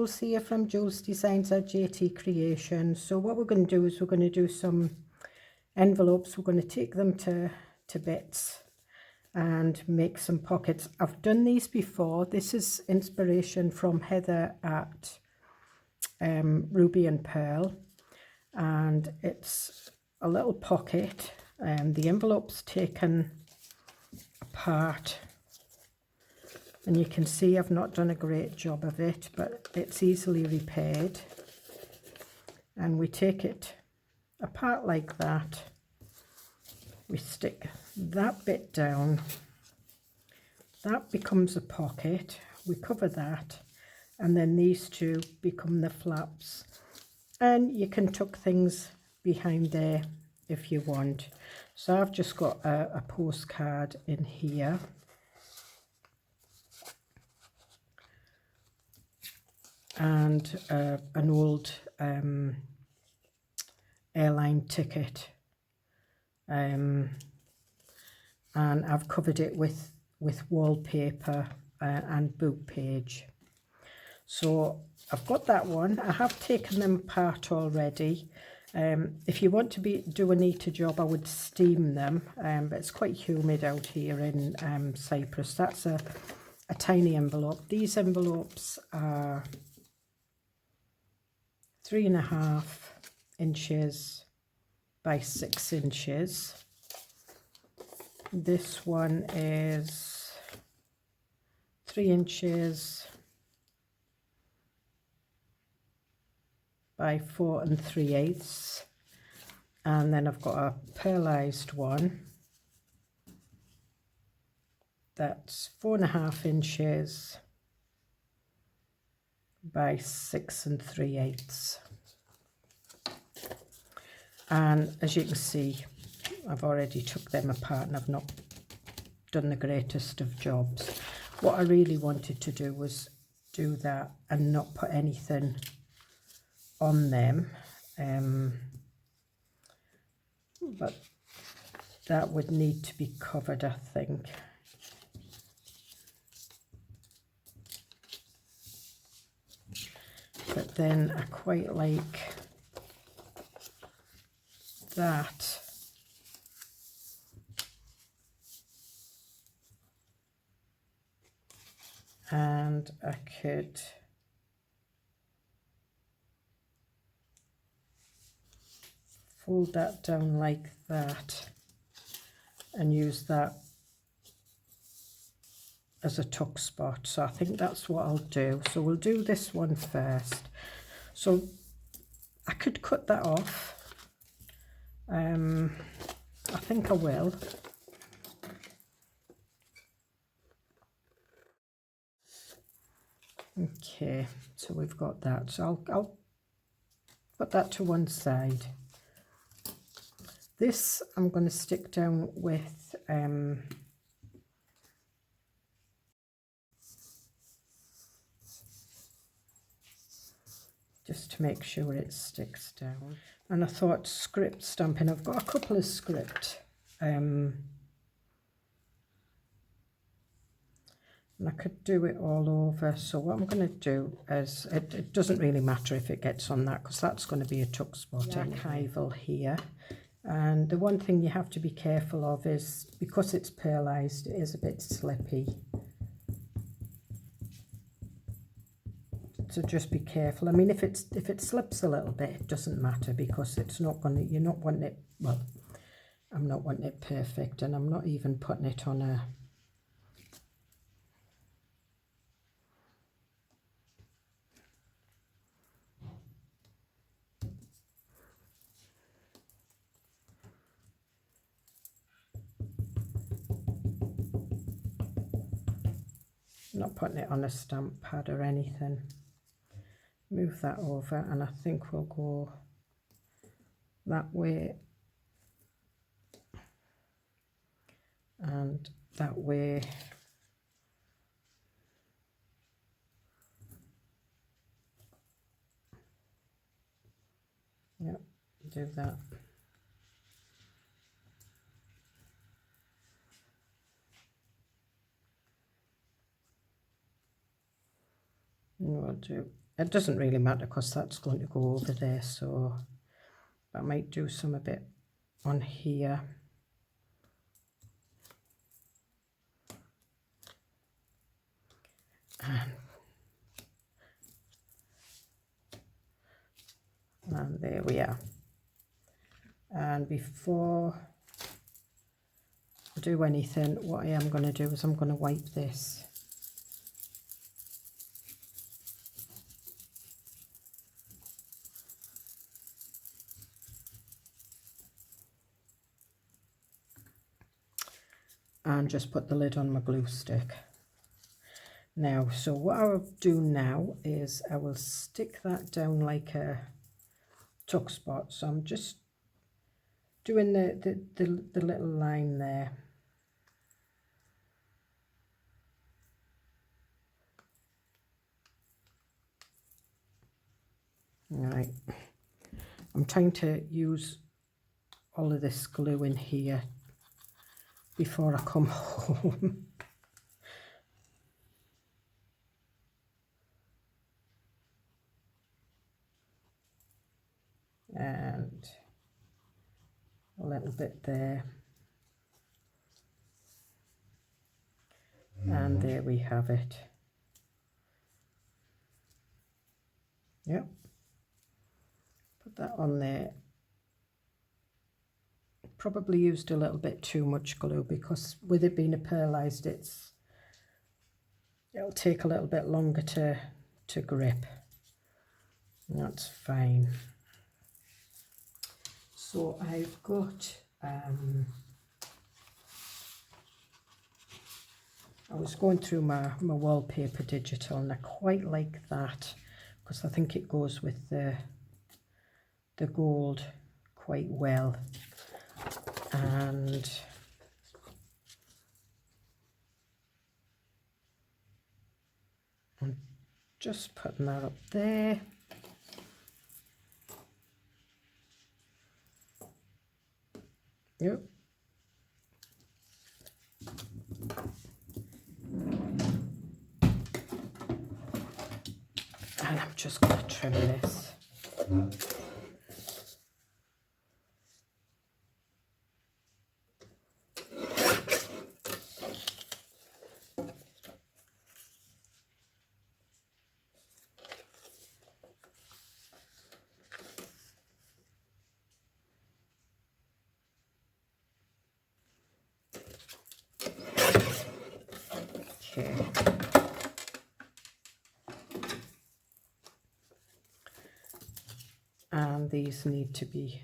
Joolse here from Joolsedesigns at JT Creations. So what we're going to do is we're going to do some envelopes. We're going to take them to bits and make some pockets. I've done these before. This is inspiration from Heather at Ruby and Pearl, and it's a little pocket. The envelope's taken apart, and you can see I've not done a great job of it, but it's easily repaired. And we take it apart like that. We stick that bit down. That becomes a pocket. We cover that, and then these two become the flaps. And you can tuck things behind there if you want. So I've just got a postcard in here. And an old airline ticket, and I've covered it with wallpaper and book page. So I've got that one. I have taken them apart already. If you want to do a neater job, I would steam them, but it's quite humid out here in Cyprus. That's a tiny envelope. These envelopes are 3.5 inches by 6 inches. This one is 3 inches by 4 3/8, and then I've got a pearlized one that's 4.5 inches by 6 3/8. And as you can see, I've already took them apart and I've not done the greatest of jobs. What I really wanted to do was do that and not put anything on them, but that would need to be covered, I think. But then I quite like that. And I could fold that down like that and use that as a tuck spot. So I think that's what I'll do. So we'll do this one first. So I could cut that off. I think I will. Okay, so we've got that. So I'll put that to one side. This I'm going to stick down with just to make sure it sticks down. And I thought script stamping, I've got a couple of script, and I could do it all over. So what I'm going to do is, it doesn't really matter if it gets on that, because that's going to be a tuck spot, archival here. And the one thing you have to be careful of is, because it's pearlized, it is a bit slippy. So just be careful. I mean, if it slips a little bit, it doesn't matter, because it's not going to, you're not wanting it, well, I'm not wanting it perfect, and I'm not even putting it on a, not putting it on a stamp pad or anything. Move that over, and I think we'll go that way and that way. Yep, do that. And we'll do it doesn't really matter because that's going to go over there, so I might do some a bit on here. And there we are. And before I do anything, what I am going to do is I'm going to wipe this. And just put the lid on my glue stick. Now, so what I'll do now is I will stick that down like a tuck spot. So I'm just doing the little line there. Right. I'm trying to use all of this glue in here before I come home. And a little bit there. And there we have it. Yep. Put that on there. Probably used a little bit too much glue because with it being a pearlized, it'll take a little bit longer to grip. That's fine. So I've got I was going through my wallpaper digital, and I quite like that because I think it goes with the gold quite well. And I'm just putting that up there. Yep. And I'm just going to trim this. Okay. And these need to be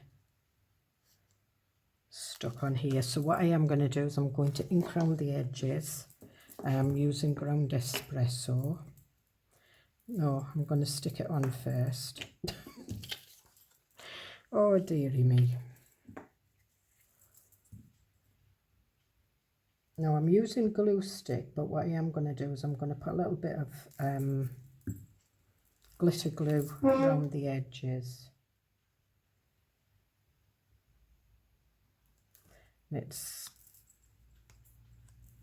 stuck on here. So what I am going to do is I'm going to ink around the edges using ground espresso. No, I'm going to stick it on first. Oh dearie me. Now I'm using glue stick, but what I am going to do is I'm going to put a little bit of glitter glue around the edges. And it's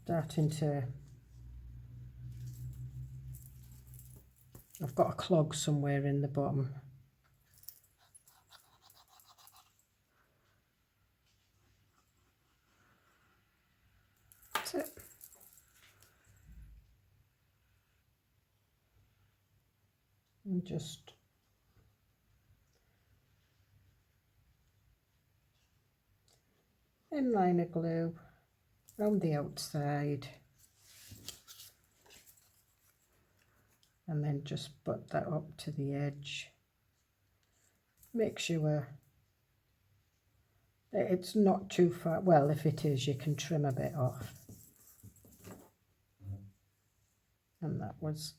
starting to, I've got a clog somewhere in the bottom. That's it. And just thin line of glue around the outside, and then just butt that up to the edge. Make sure that it's not too far. Well, if it is, you can trim a bit off. And that was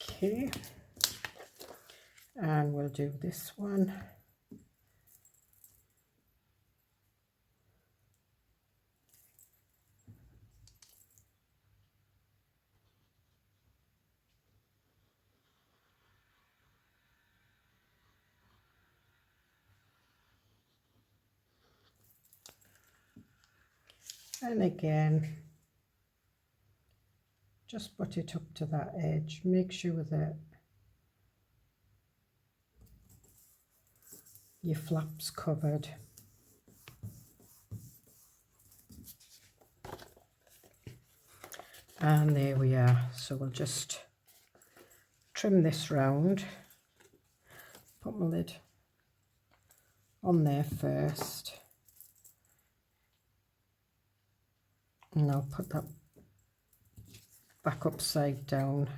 okay. And we'll do this one. And again, just put it up to that edge. Make sure that your flap's covered. And there we are. So we'll just trim this round. Put my lid on there first. And I'll put that back upside down.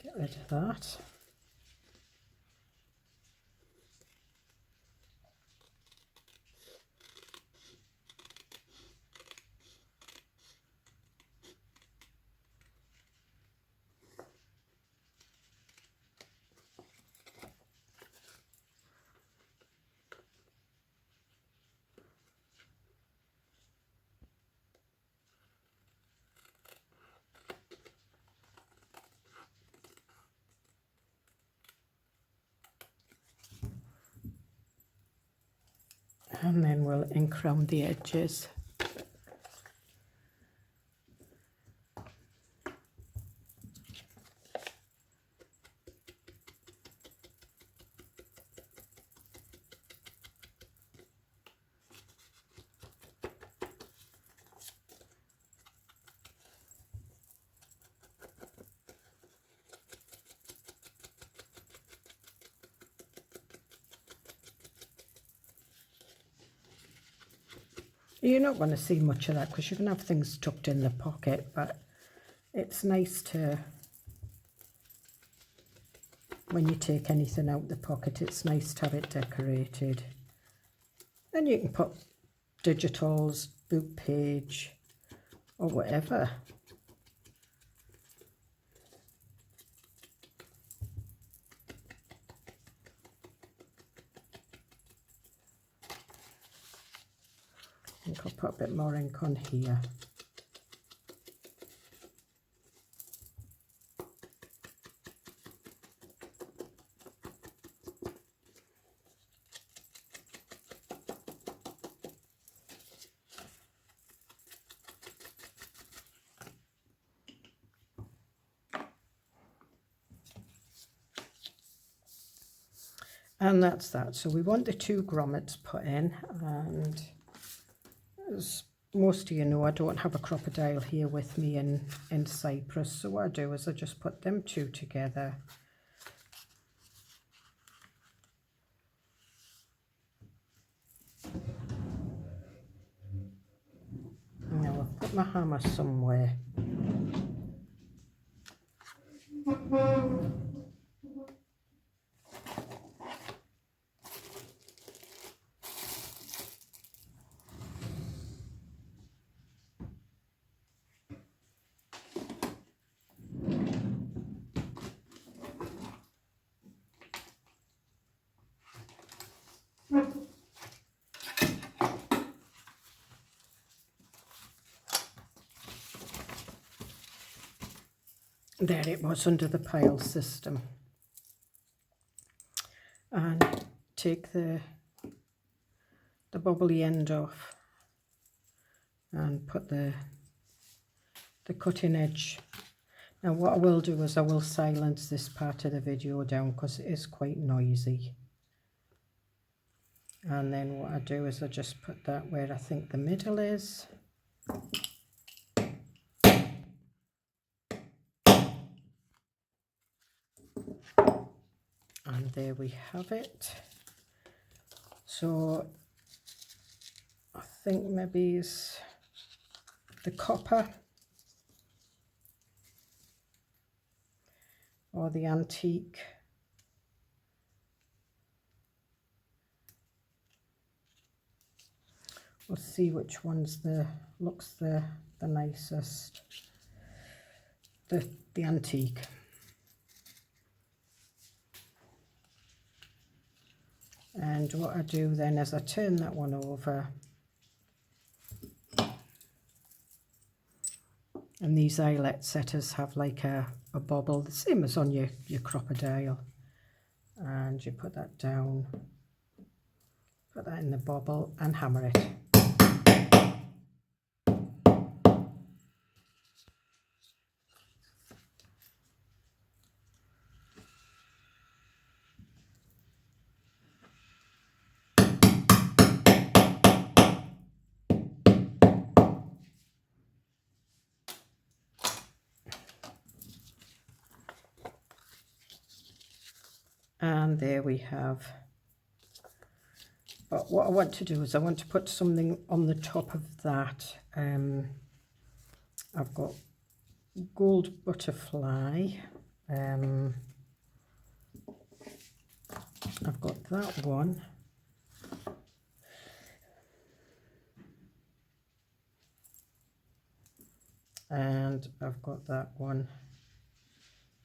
Get rid of that. And then we'll ink round the edges. You're not going to see much of that because you can have things tucked in the pocket, but it's nice to, when you take anything out the pocket, it's nice to have it decorated. Then you can put digitals, book page, or whatever. I think I'll put a bit more ink on here. And that's that. So we want the 2 grommets put in, and as most of you know, I don't have a crocodile here with me in Cyprus, so what I do is I just put them 2 together. Now I've put my hammer somewhere. There it was under the pile system. And take the bubbly end off and put the cutting edge. Now what I will do is I will silence this part of the video down because it is quite noisy. And then what I do is I just put that where I think the middle is. And there we have it. So I think maybe it's the copper or the antique. We'll see which one's looks the nicest. the antique. And what I do then is I turn that one over, and these eyelet setters have like a bobble, the same as on your crocodile, and you put that down, put that in the bobble and hammer it. And there we have. But what I want to do is I want to put something on the top of that. I've got gold butterfly. I've got that one. And I've got that one.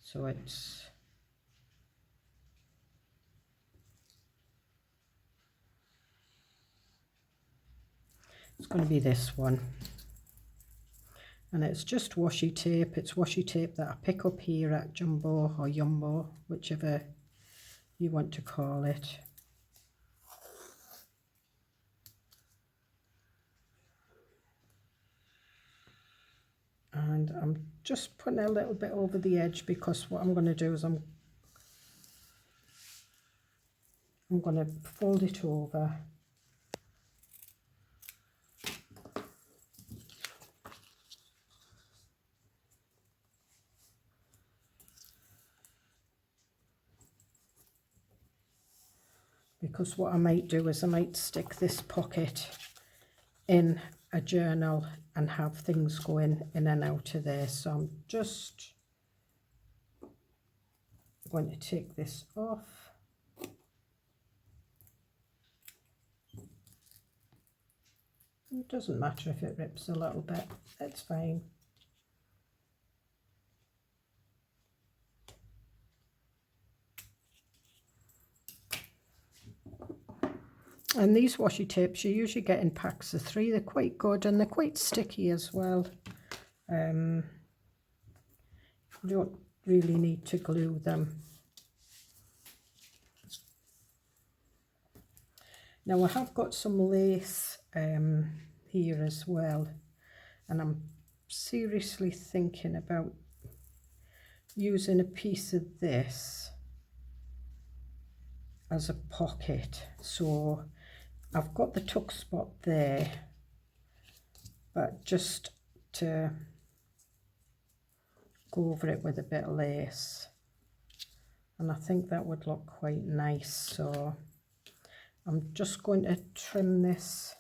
So it's going to be this one, and it's just washi tape. It's washi tape that I pick up here at Jumbo or Yumbo, whichever you want to call it. And I'm just putting a little bit over the edge, because what I'm going to do is I'm going to fold it over. Because what I might do is I might stick this pocket in a journal and have things going in and out of there. So I'm just going to take this off. It doesn't matter if it rips a little bit, that's fine. And these washi tapes you usually get in packs of 3. They're quite good and they're quite sticky as well. You don't really need to glue them. Now I have got some lace here as well, and I'm seriously thinking about using a piece of this as a pocket. So I've got the tuck spot there, but just to go over it with a bit of lace, and I think that would look quite nice. So I'm just going to trim this.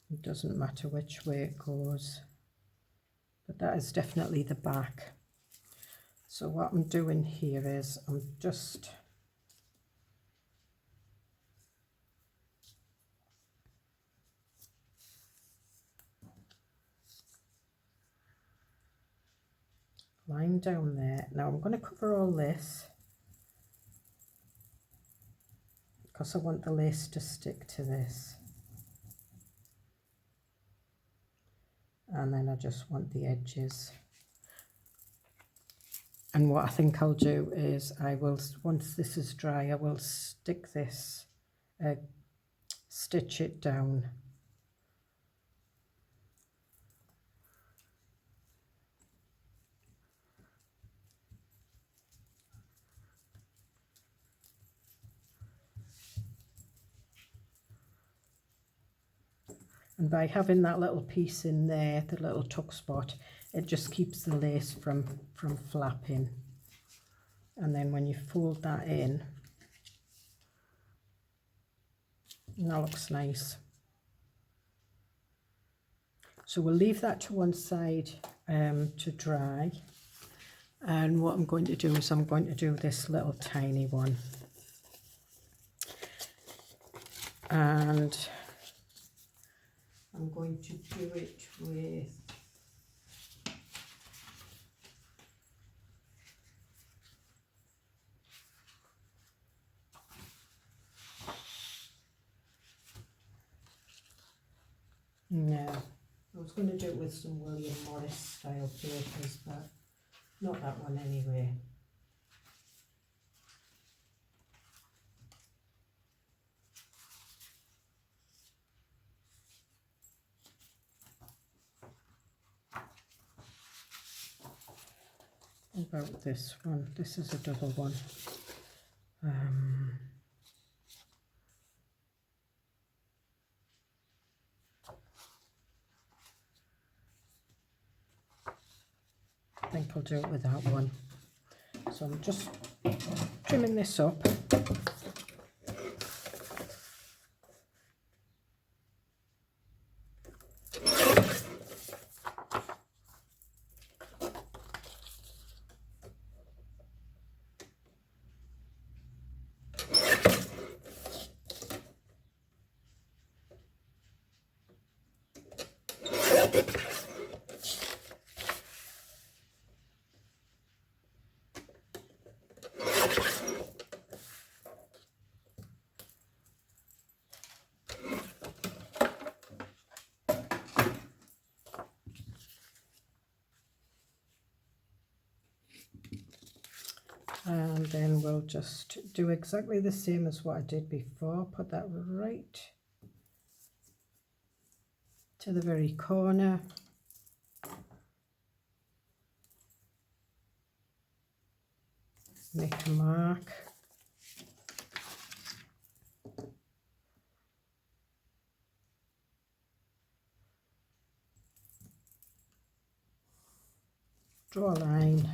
It doesn't matter which way it goes, but that is definitely the back. So what I'm doing here is I'm just line down there. Now I'm going to cover all this because I want the lace to stick to this. And then I just want the edges. And what I think I'll do is I will, once this is dry, I will stick this, stitch it down. And by having that little piece in there, the little tuck spot, it just keeps the lace from flapping. And then when you fold that in, that looks nice. So we'll leave that to one side to dry. And what I'm going to do is I'm going to do this little tiny one. And I'm going to do it with I was going to do it with some William Morris style papers, but not that one anyway. What about this one? This is a double one. I think I'll do it with that one. So I'm just trimming this up. And then we'll just do exactly the same as what I did before. Put that right to the very corner. Make a mark. Draw a line.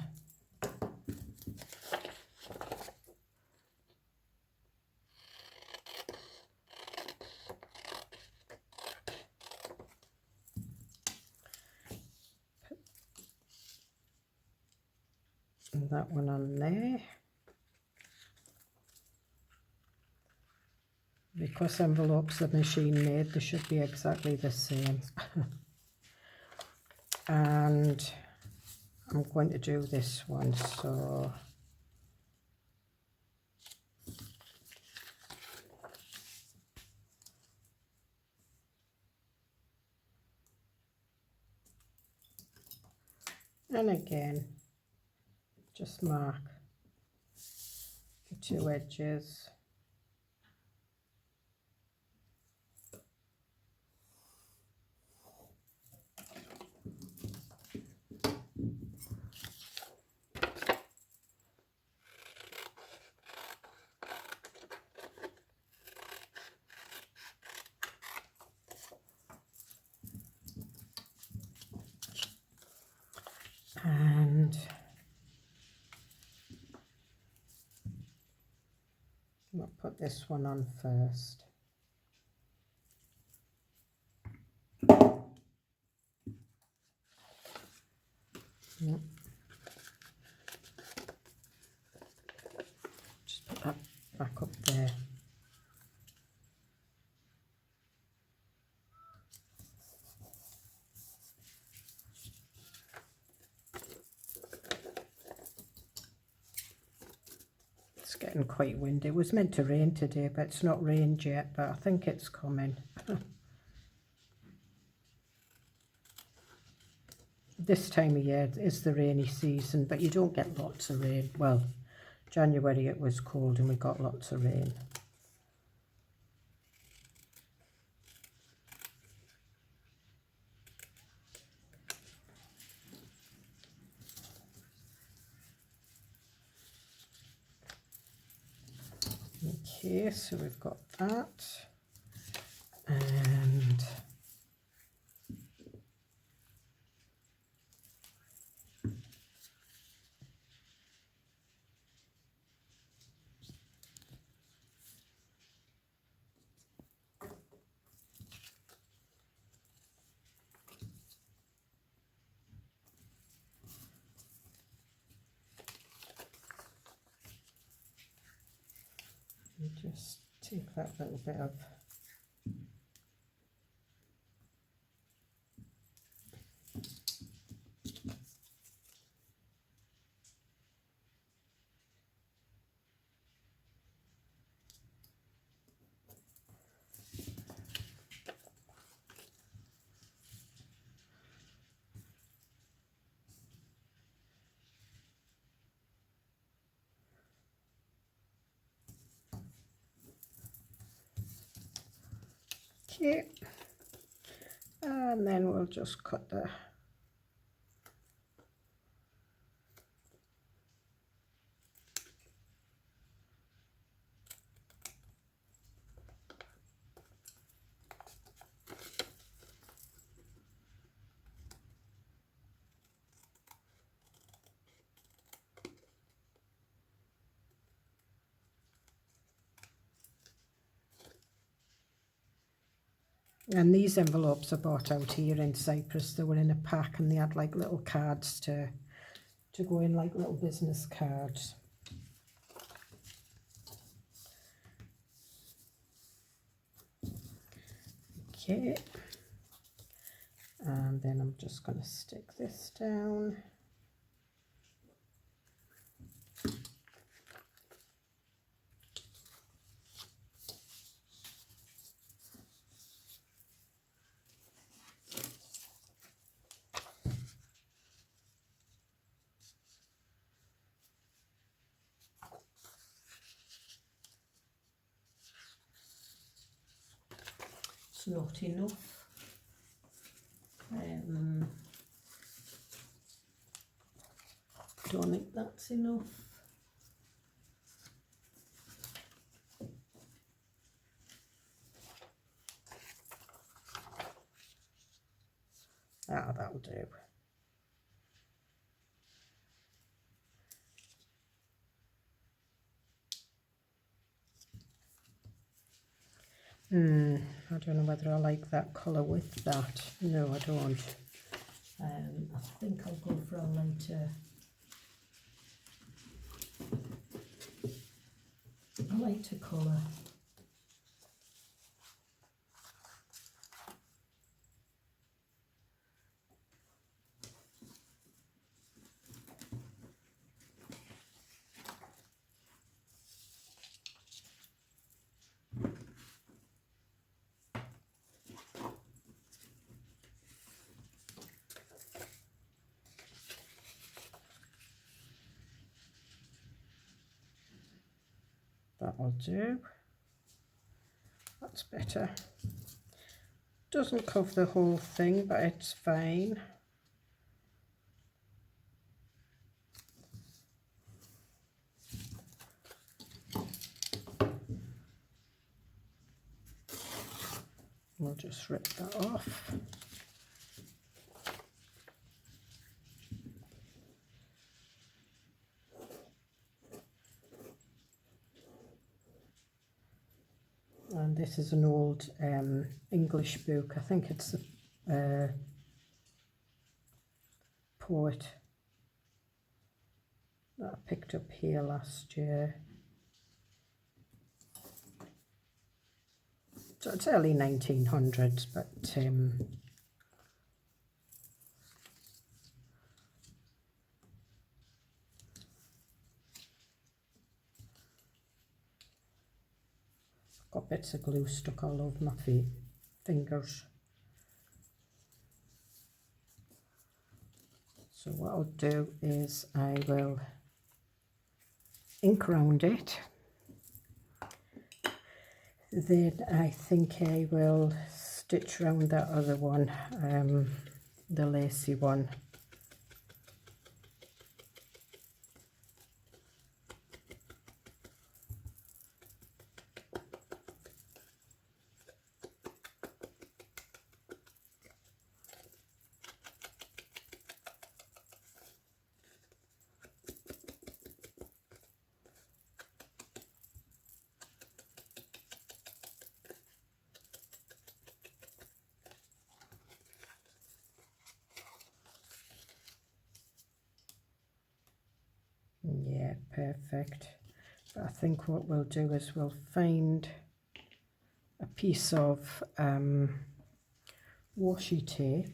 Put that one on there. Because envelopes are machine made, they should be exactly the same. And I'm going to do this one, so and again just mark the two edges. And I'll put this one on first. Yep. Just put that back up there. It's getting quite windy. It was meant to rain today, but it's not rained yet, but I think it's coming. This time of year is the rainy season, but you don't get lots of rain. Well, January it was cold and we got lots of rain. Okay, so we've got that, and And just take that little bit of okay, and then we'll just cut the and these envelopes I bought out here in Cyprus. They were in a pack and they had like little cards to go in, like little business cards. Okay, and then I'm just going to stick this down. It's not enough. Don't think that's enough. Ah, that'll do. I don't know whether I like that colour with that. No, I don't. I think I'll go for a lighter colour. That'll do. That's better. Doesn't cover the whole thing, but it's fine. We'll just rip that off. And this is an old English book. I think it's a poet that I picked up here last year. So it's early 1900s, but got bits of glue stuck all over my fingers. So what I'll do is I will ink around it. Then I think I will stitch around that other one, the lacy one. Yeah, perfect. But I think what we'll do is we'll find a piece of washi tape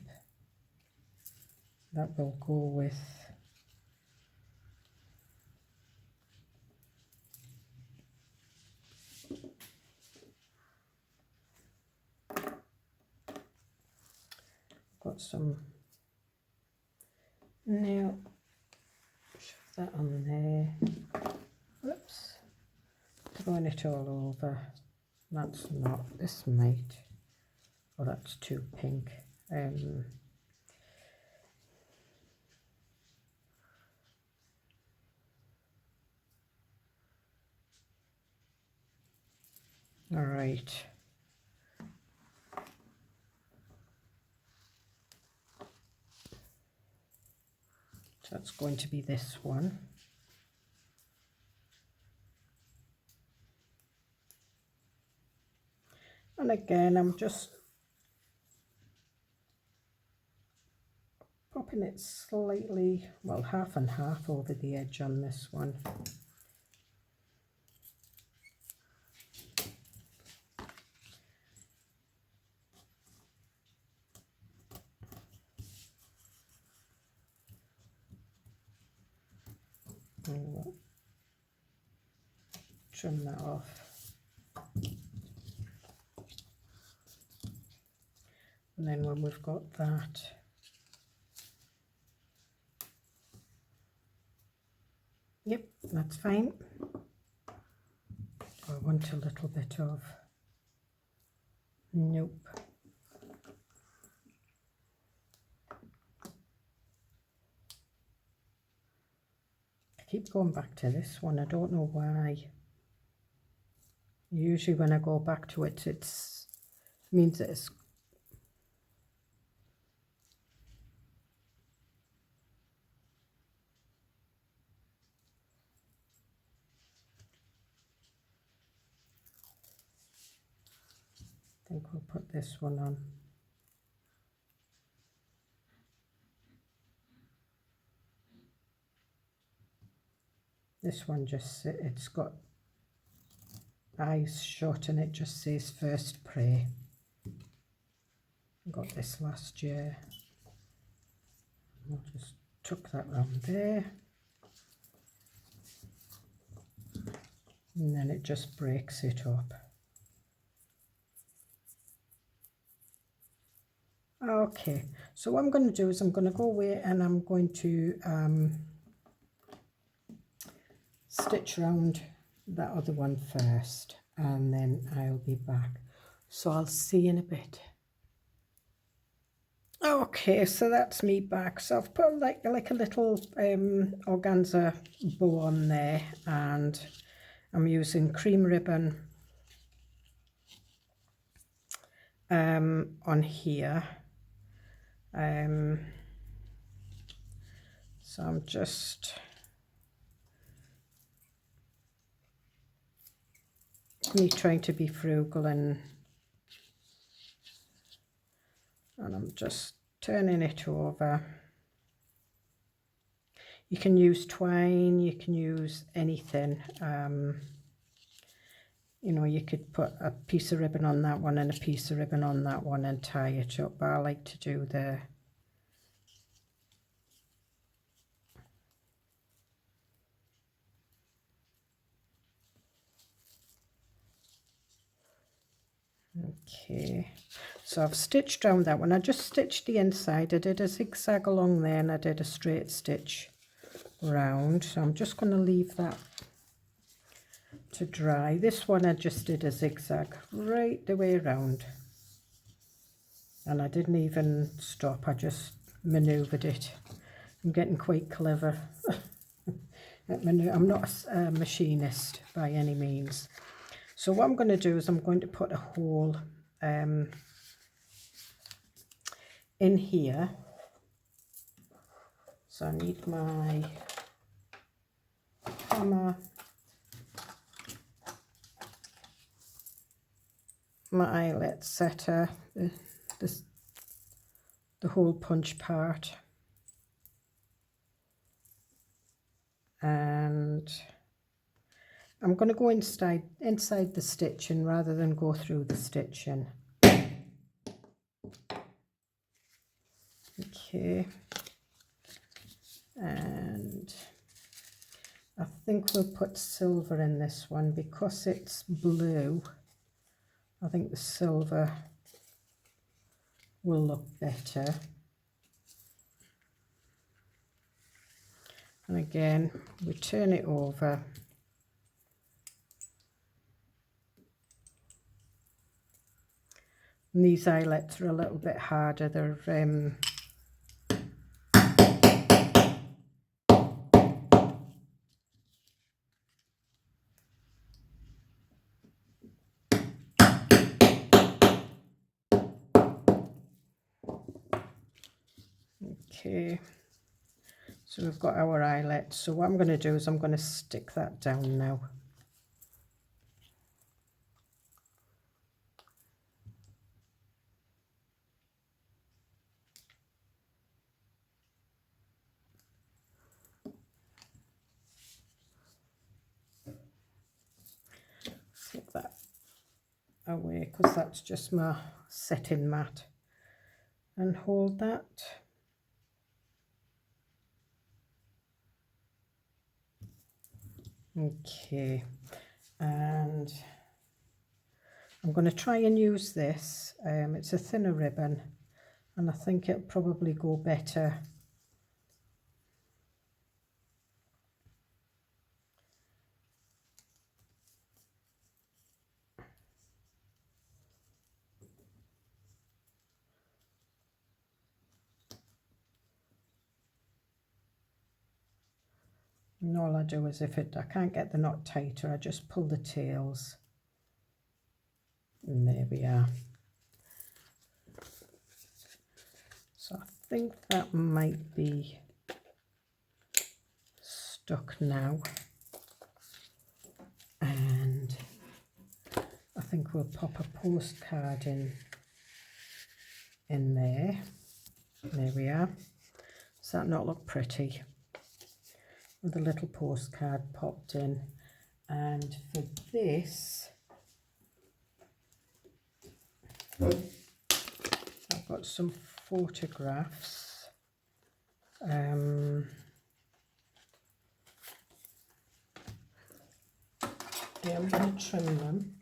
that will go with got some now, shove that on there. Whoops, throwing it all over. That's not, this might, oh that's too pink. All right. So that's going to be this one. And again, I'm just popping it slightly, well, half and half over the edge on this one. And trim that off. And then when we've got that, yep, that's fine. I want a little bit of, nope. I keep going back to this one, I don't know why. Usually when I go back to it, it means it's I think we'll put this one on. This one just, it's got eyes shut and it just says first pray. I got this last year. I'll just tuck that round there. And then it just breaks it up. Okay, so what I'm going to do is I'm going to go away and I'm going to stitch around that other one first, and then I'll be back. So I'll see you in a bit. Okay, so that's me back. So I've put like a little organza bow on there, and I'm using cream ribbon on here. So I'm just me trying to be frugal, and I'm just turning it over. You can use twine, you can use anything. You know, you could put a piece of ribbon on that one and a piece of ribbon on that one and tie it up. But I like to do the okay, so I've stitched around that one. I just stitched the inside. I did a zigzag along there and I did a straight stitch round. So I'm just going to leave that to dry. This one I just did a zigzag right the way around, and I didn't even stop, I just maneuvered it. I'm getting quite clever. I'm not a machinist by any means. So what I'm going to do is I'm going to put a hole in here. So I need my hammer, my eyelet setter, the hole punch part, and I'm going to go inside the stitching rather than go through the stitching. Okay, and I think we'll put silver in this one because it's blue. I think the silver will look better. And again, we turn it over. And these eyelets are a little bit harder. They're okay. So we've got our eyelet. So what I'm going to do is I'm going to stick that down now. Take that away because that's just my setting mat, and hold that. Okay, and I'm going to try and use this. It's a thinner ribbon and I think it'll probably go better. And all I do is I can't get the knot tighter, I just pull the tails. And there we are. So I think that might be stuck now. And I think we'll pop a postcard in there. There we are. Does that not look pretty? With a little postcard popped in. And for this, I've got some photographs. Yeah, I'm going to trim them.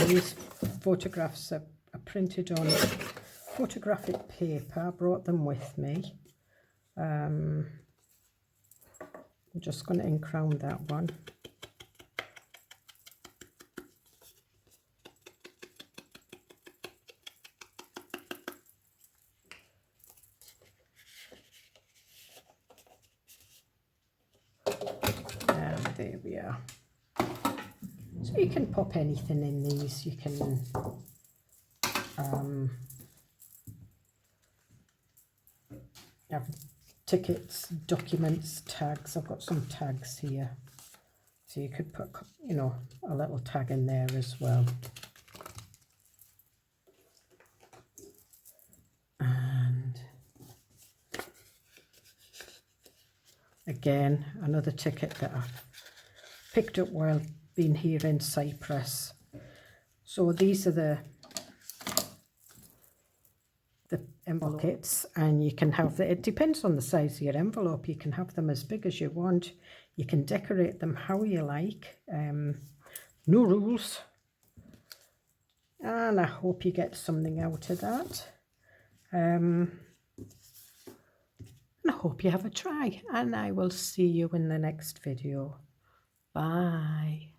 These photographs are printed on photographic paper. I brought them with me. I'm just going to ink round that one. And there we are. So you can pop anything in these. You can have tickets, documents, tags. I've got some tags here. So you could put, you know, a little tag in there as well. And again, another ticket that I picked up while being here in Cyprus. So these are the envelopes, and you can have it depends on the size of your envelope. You can have them as big as you want. You can decorate them how you like. No rules. And I hope you get something out of that. And I hope you have a try, and I will see you in the next video. Bye.